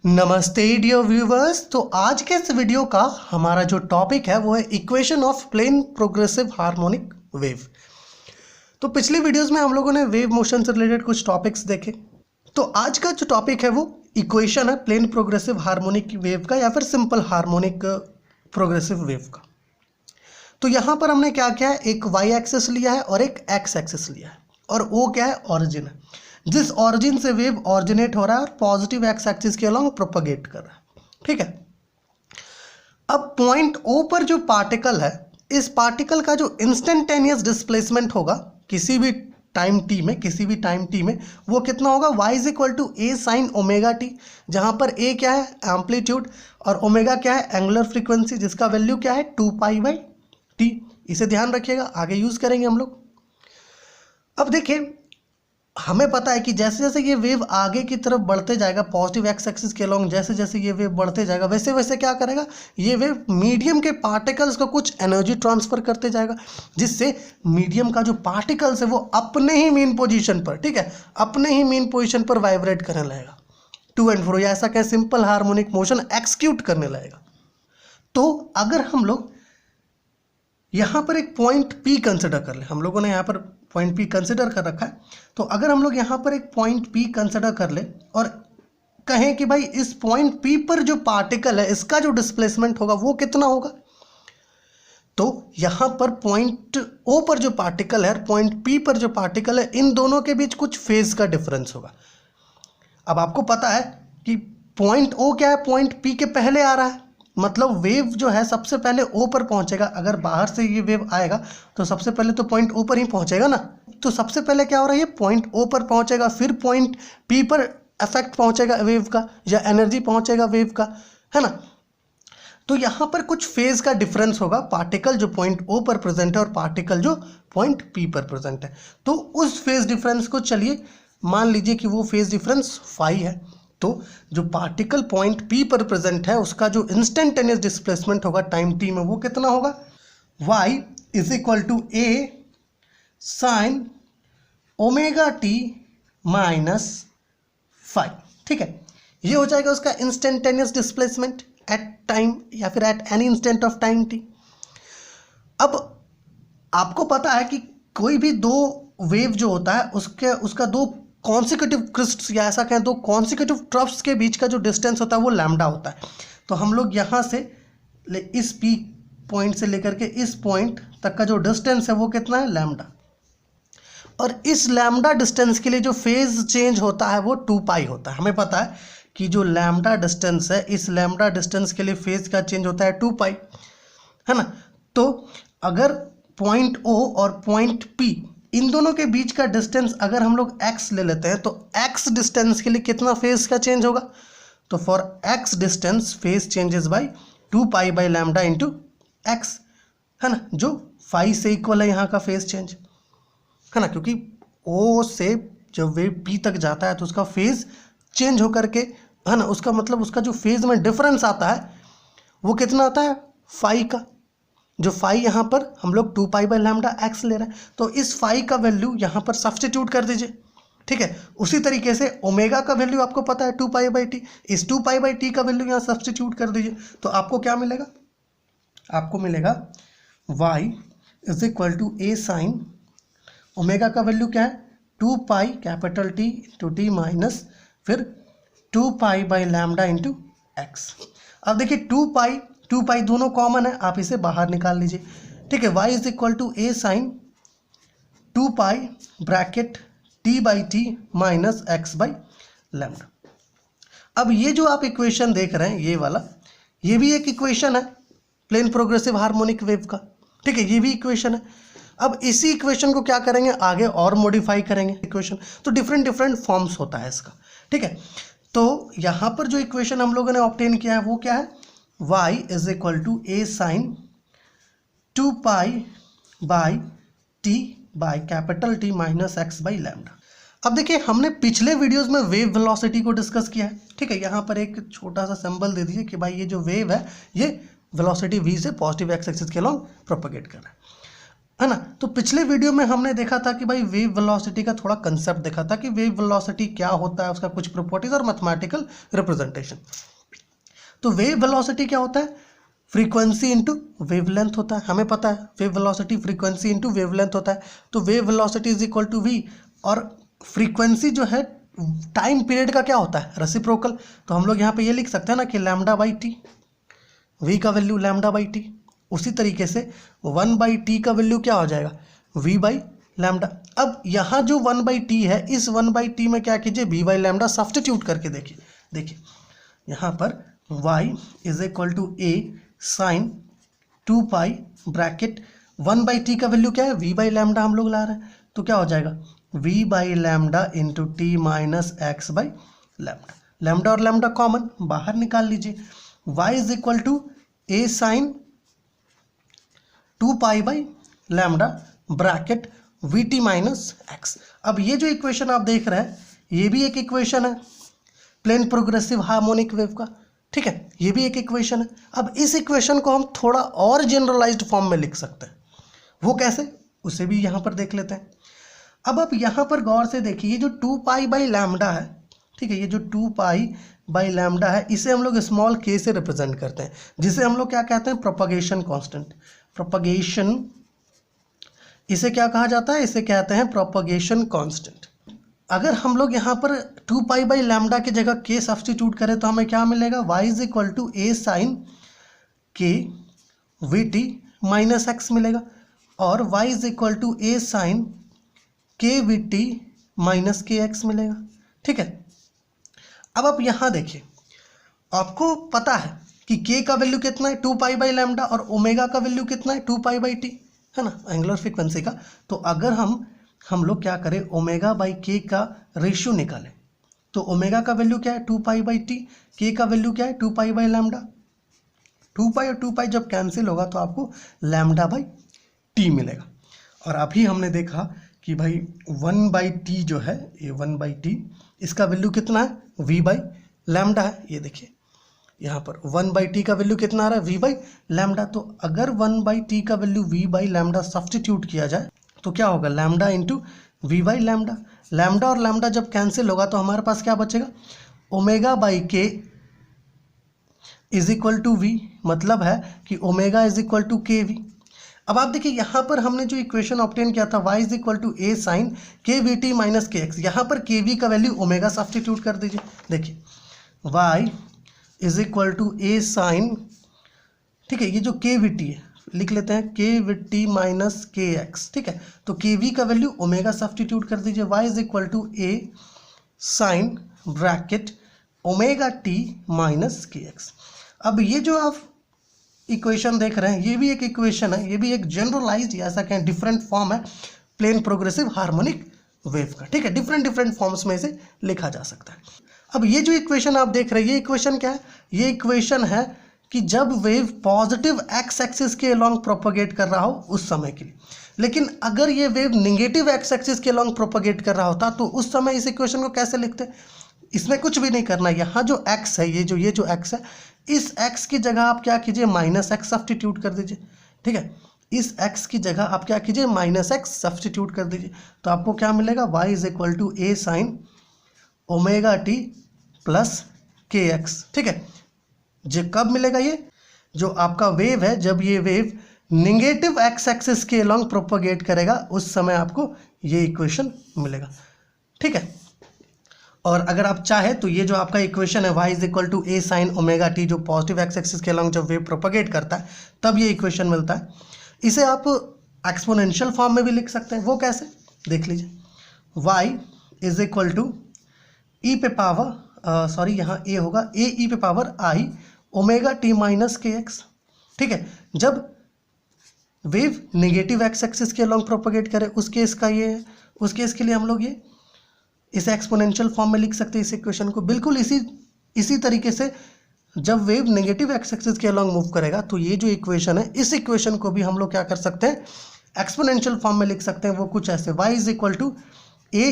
नमस्ते dear viewers. तो आज के इस वीडियो का हमारा जो टॉपिक है वो है equation of plane progressive harmonic wave. तो पिछले वीडियोस में हम लोगों ने वेव मोशन से रिलेटेड कुछ टॉपिक्स देखे। तो आज का जो टॉपिक है वो इक्वेशन है प्लेन प्रोग्रेसिव हार्मोनिक वेव का या फिर सिंपल हार्मोनिक प्रोग्रेसिव वेव का। तो यहाँ पर हमने क्या किया है, एक वाई एक्सिस लिया है और एक एक्स एक्सिस लिया है और वो क्या है, ऑरिजिन है। जिस ऑरिजिन से वेव ऑरिजिनेट हो रहा है और पॉजिटिव एक्स एक्सिस के अलॉन्ग प्रोपगेट कर रहा है। ठीक है। अब पॉइंट ओ पर जो पार्टिकल है, इस पार्टिकल का जो इंस्टेंटेनियस डिस्प्लेसमेंट होगा किसी भी टाइम टी में वो कितना होगा, y is equal to A sine omega T, जहाँ पर a क्या है, एम्पलीट्यूड, और ओमेगा क्या है, एंगुलर फ्रीक्वेंसी, जिसका वैल्यू क्या है 2π/t। इसे ध्यान रखिएगा, आगे यूज करेंगे हम लोग। अब देखिए, हमें पता है कि जैसे जैसे ये वेव आगे की तरफ बढ़ते जाएगा पॉजिटिव एक्स एक्सिस के अलॉन्ग, जैसे जैसे ये वेव बढ़ते जाएगा वैसे वैसे क्या करेगा, ये वेव मीडियम के पार्टिकल्स को कुछ एनर्जी ट्रांसफर करते जाएगा, जिससे मीडियम का जो पार्टिकल्स है वो अपने ही मेन पोजीशन पर, ठीक है, अपने ही मेन पोजीशन पर वाइब्रेट करने लगेगा, टू एंड फ्रो, या ऐसा क्या, सिंपल हार्मोनिक मोशन एक्सक्यूट करने लगेगा। तो अगर हम लोग यहाँ पर एक पॉइंट P कंसिडर कर ले, हम लोगों ने यहाँ पर पॉइंट P कंसिडर कर रखा है, तो अगर हम लोग यहाँ पर एक पॉइंट P कंसिडर कर ले और कहें कि भाई इस पॉइंट P पर जो पार्टिकल है इसका जो डिस्प्लेसमेंट होगा वो कितना होगा, तो यहाँ पर पॉइंट O पर जो पार्टिकल है और पॉइंट P पर जो पार्टिकल है, इन दोनों के बीच कुछ फेज का डिफरेंस होगा। अब आपको पता है कि पॉइंट O क्या है, पॉइंट P के पहले आ रहा है, मतलब वेव जो है सबसे पहले O पर पहुंचेगा। अगर बाहर से ये वेव आएगा तो सबसे पहले तो पॉइंट O पर ही पहुंचेगा ना। तो सबसे पहले क्या हो रहा है, ये पॉइंट O पर पहुंचेगा, फिर पॉइंट P पर इफेक्ट पहुंचेगा वेव का, या एनर्जी पहुंचेगा वेव का, है ना। तो यहाँ पर कुछ फेज का डिफरेंस होगा, पार्टिकल जो पॉइंट O पर प्रेजेंट है और पार्टिकल जो पॉइंट P पर प्रेजेंट है। तो उस फेज डिफरेंस को चलिए मान लीजिए कि वो फेज डिफरेंस फाई है। तो जो पार्टिकल पॉइंट P पर प्रेजेंट है उसका जो इंस्टेंटेनियस डिस्प्लेसमेंट होगा टाइम t में वो कितना होगा, y is equal to A sine omega T minus five. ठीक है, ये हो जाएगा उसका इंस्टेंटेनियस डिस्प्लेसमेंट एट टाइम या फिर at any instant of time t। अब आपको पता है कि कोई भी दो वेव जो होता है उसका दो कॉन्सिक्यूटिव क्रिस्ट्स या ऐसा कहें दो कॉन्सिक्यूटिव ट्रफ्स के बीच का जो डिस्टेंस होता है वो लैम्डा होता है। तो हम लोग यहाँ से इस पी पॉइंट से लेकर के इस पॉइंट तक का जो डिस्टेंस है वो कितना है, लैम्डा। और इस लैम्डा डिस्टेंस के लिए जो फेज चेंज होता है वो 2π होता है। हमें पता है कि जो लैम्डा डिस्टेंस है, इस लैम्डा डिस्टेंस के लिए फेज का चेंज होता है 2π, है ना। तो अगर पॉइंट O और पॉइंट P इन दोनों के बीच का डिस्टेंस अगर हम लोग x ले लेते हैं तो x डिस्टेंस के लिए कितना फेज का चेंज होगा, तो for x distance phase changes by 2π/λ into x, है ना, जो फाई से इक्वल है यहाँ का फेज चेंज, है ना, क्योंकि O से जब वेव P तक जाता है तो उसका फेज चेंज होकर के, है ना, उसका मतलब उसका जो फेज में डिफरेंस आता है वो कितना आता है, फाई का, जो फाई यहाँ पर हम लोग 2π/λ ले रहे हैं। तो इस फाई का वैल्यू यहाँ पर सब्स्टिट्यूट कर दीजिए। ठीक है, उसी तरीके से ओमेगा का वैल्यू आपको पता है 2π/t, इस 2π/t का वैल्यू यहाँ सब्स्टिट्यूट कर दीजिए। तो आपको क्या मिलेगा, आपको मिलेगा y is equal to A sine omega का वैल्यू क्या है 2π capital T into T minus फिर 2π/λ इंटू x। अब देखिए 2π दोनों कॉमन है, आप इसे बाहर निकाल लीजिए। ठीक है, y is equal to A sine 2π bracket t/t minus x/λ। अब ये जो आप इक्वेशन देख रहे हैं ये वाला, ये भी एक इक्वेशन है प्लेन प्रोग्रेसिव हार्मोनिक वेव का। ठीक है, ये भी इक्वेशन है। अब इसी इक्वेशन को क्या करेंगे, आगे और मॉडिफाई करेंगे इक्वेशन, तो डिफरेंट फॉर्म्स होता है इसका। ठीक है, तो यहाँ पर जो इक्वेशन हम लोगों ने ऑब्टेन किया है वो क्या है, y is equal to A sine 2π/t by capital T minus x/λ। अब देखिए, हमने पिछले वीडियोस में वेव वेलोसिटी को डिस्कस किया है। ठीक है, यहाँ पर एक छोटा सा सिंबल दे दीजिए कि भाई ये जो वेव है ये वेलोसिटी v से पॉजिटिव एक्स एक्सिस के अलॉन्ग प्रोपगेट कर रहा है ना। तो पिछले वीडियो में हमने देखा था कि भाई वेव वेलोसिटी का थोड़ा कंसेप्ट देखा था कि वेव वेलोसिटी क्या होता है, उसका कुछ प्रॉपर्टीज और मैथमेटिकल रिप्रेजेंटेशन। तो वेव वेलोसिटी क्या होता है, फ्रीक्वेंसी इंटू वेवलेंथ होता है, हमें पता है wave velocity frequency into wavelength होता है। तो wave velocity is equal to V, और फ्रीक्वेंसी जो है टाइम पीरियड का क्या होता है, रेसिप्रोकल। तो हम लोग यहाँ पे ये लिख सकते हैं ना कि लैम्डा बाई टी, वी का वैल्यू लैम्डा बाई टी। उसी तरीके से 1/t का वैल्यू क्या हो जाएगा, v बाई लैम्डा। अब यहाँ जो 1/t है, इस 1/t में क्या कीजिए, v बाई लैम्डा सब्स्टिट्यूट करके देखिए यहाँ पर y is equal to a sine 2 pi bracket 1/t का वैल्यू क्या है, v बाई लैम्डा हम लोग ला रहे हैं, तो क्या हो जाएगा v by lambda into T minus X by lambda. Lambda और लैम्डा कॉमन बाहर निकाल लीजिए, y is equal to a sine 2 pi by lambda bracket V T minus X. अब ये जो इक्वेशन आप देख रहे हैं, ये भी एक इक्वेशन है प्लेन प्रोग्रेसिव हार्मोनिक वेव का, ठीक है, ये भी एक इक्वेशन है। अब इस इक्वेशन को हम थोड़ा और जनरलाइज्ड फॉर्म में लिख सकते हैं, वो कैसे, उसे भी यहाँ पर देख लेते हैं। अब आप यहाँ पर गौर से देखिए, ये जो 2 पाई बाई लैम्डा है, ठीक है, ये जो 2 पाई बाई लैम्डा है, इसे हम लोग स्मॉल k से रिप्रेजेंट करते हैं, जिसे हम लोग क्या कहते हैं, प्रोपगेशन कांस्टेंट। प्रोपगेशन, इसे क्या कहा जाता है, इसे कहते हैं प्रोपगेशन कांस्टेंट। अगर हम लोग यहाँ पर 2 पाई बाई लैम्डा की जगह k सब्स्टिट्यूट करें तो हमें क्या मिलेगा, y is equal to a sine k V T minus X मिलेगा, और y is equal to a sine k V T minus K X मिलेगा, ठीक है। अब आप यहाँ देखिए, आपको पता है कि k का वैल्यू कितना है, 2 पाई बाई लैम्डा, और ओमेगा का वैल्यू कितना है, 2 पाई बाई टी, है ना, एंगुलर फ्रीक्वेंसी का। तो अगर हम लोग क्या करें, ओमेगा बाई के का रेशियो निकालें, तो ओमेगा का वैल्यू क्या है, 2 पाई बाई टी, के का वैल्यू क्या है, 2 पाई बाई लैम्डा। 2 पाई और 2 पाई जब कैंसिल होगा तो आपको लैम्डा बाई टी मिलेगा। और अभी हमने देखा कि भाई 1/t जो है, ये 1/t, इसका वैल्यू कितना है, v बाई लैम्डा है। ये देखिए यहाँ पर 1/t का वैल्यू कितना आ रहा है, v बाई लैम्डा। तो अगर 1/t का value v by lambda substitute किया जाए तो क्या होगा, lambda into V by lambda. Lambda और लैम्डा जब कैंसिल होगा तो हमारे पास क्या बचेगा, omega by K is equal to V, मतलब है कि omega is equal to K V. अब आप देखिए यहाँ पर हमने जो इक्वेशन ऑब्टेन किया था, y is equal to a sine K V T minus K X, यहाँ पर के वी का वैल्यू ओमेगा सब्स्टिट्यूट कर दीजिए। देखिए y is equal to a sine, ठीक है, ये जो के वी टी है लिख लेते हैं, के V T minus K X, ठीक है। तो के वी का वैल्यू ओमेगा सब्स्टिट्यूट कर दीजिए, y is equal to a sine bracket omega T minus K X. अब ये जो आप इक्वेशन देख रहे हैं, ये भी एक इक्वेशन है, ये भी एक जनरलाइज्ड या ऐसा कहें डिफरेंट फॉर्म है प्लेन प्रोग्रेसिव हार्मोनिक वेव का, ठीक है। डिफरेंट फॉर्म्स में इसे लिखा जा सकता है। अब ये जो इक्वेशन आप देख रहे हैं, ये इक्वेशन क्या है, ये इक्वेशन है कि जब वेव पॉजिटिव एक्स एक्सिस के अलोंग प्रोपगेट कर रहा हो उस समय के लिए। लेकिन अगर ये वेव निगेटिव एक्स एक्सिस के अलोंग प्रोपगेट कर रहा होता तो उस समय इस इक्वेशन को कैसे लिखते, इसमें कुछ भी नहीं करना। यहाँ जो x है, ये जो x है, इस x की जगह आप क्या कीजिए, माइनस एक्स सब्स्टिट्यूट कर दीजिए, ठीक है। इस x की जगह आप क्या कीजिए, माइनस एक्स सब्स्टिट्यूट कर दीजिए, तो आपको क्या मिलेगा, y is equal to a sine omega T plus K X, ठीक है। जो कब मिलेगा, ये जो आपका वेव है, जब ये वेव निगेटिव एक्स एक्सिस के अलोंग प्रोपगेट करेगा उस समय आपको ये इक्वेशन मिलेगा, ठीक है। और अगर आप चाहे तो ये जो आपका इक्वेशन है y is equal to a sine omega T, जो पॉजिटिव एक्स एक्सिस के अलोंग जब वेव प्रोपगेट करता है तब ये इक्वेशन मिलता है। इसे आप एक्सपोनेंशियल फॉर्म में भी लिख सकते हैं, वो कैसे देख लीजिए, y इज इक्वल टू ई पे पावर यहाँ a होगा, a ई पे पावर आई omega T minus K X, ठीक है। जब वेव नेगेटिव एक्स एक्सिस के अलोंग प्रोपगेट करे उस केस का ये है, उस केस के लिए हम लोग ये इसे एक्सपोनेंशियल फॉर्म में लिख सकते हैं इस इक्वेशन को। बिल्कुल इसी तरीके से जब वेव नेगेटिव एक्स एक्सिस के अलोंग मूव करेगा तो ये जो इक्वेशन है, इस इक्वेशन को भी हम लोग क्या कर सकते हैं, एक्सपोनेंशियल फॉर्म में लिख सकते हैं। वो कुछ ऐसे, y इज इक्वल टू ए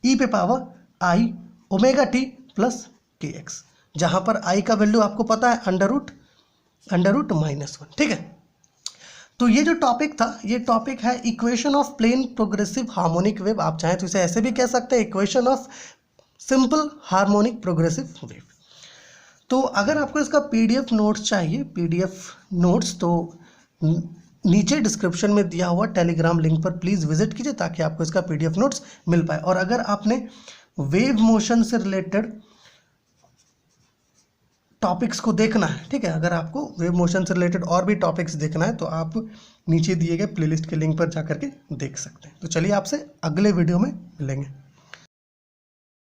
ई पे पावर आई omega T plus K x, जहाँ पर i का वैल्यू आपको पता है अंडर रूट -1, ठीक है। तो ये जो टॉपिक था, ये टॉपिक है equation of plane progressive harmonic wave. आप चाहें तो इसे ऐसे भी कह सकते हैं, equation of simple harmonic progressive wave. तो अगर आपको इसका पीडीएफ नोट्स चाहिए, पीडीएफ नोट्स, तो नीचे डिस्क्रिप्शन में दिया हुआ टेलीग्राम लिंक पर प्लीज़ विजिट कीजिए ताकि आपको इसका पीडीएफ नोट्स मिल पाए। और अगर आपने वेव मोशन से रिलेटेड टॉपिक्स को देखना है, ठीक है, अगर आपको वेव मोशन से रिलेटेड और भी टॉपिक्स देखना है तो आप नीचे दिए गए प्लेलिस्ट के लिंक पर जाकर के देख सकते हैं। तो चलिए आपसे अगले वीडियो में मिलेंगे।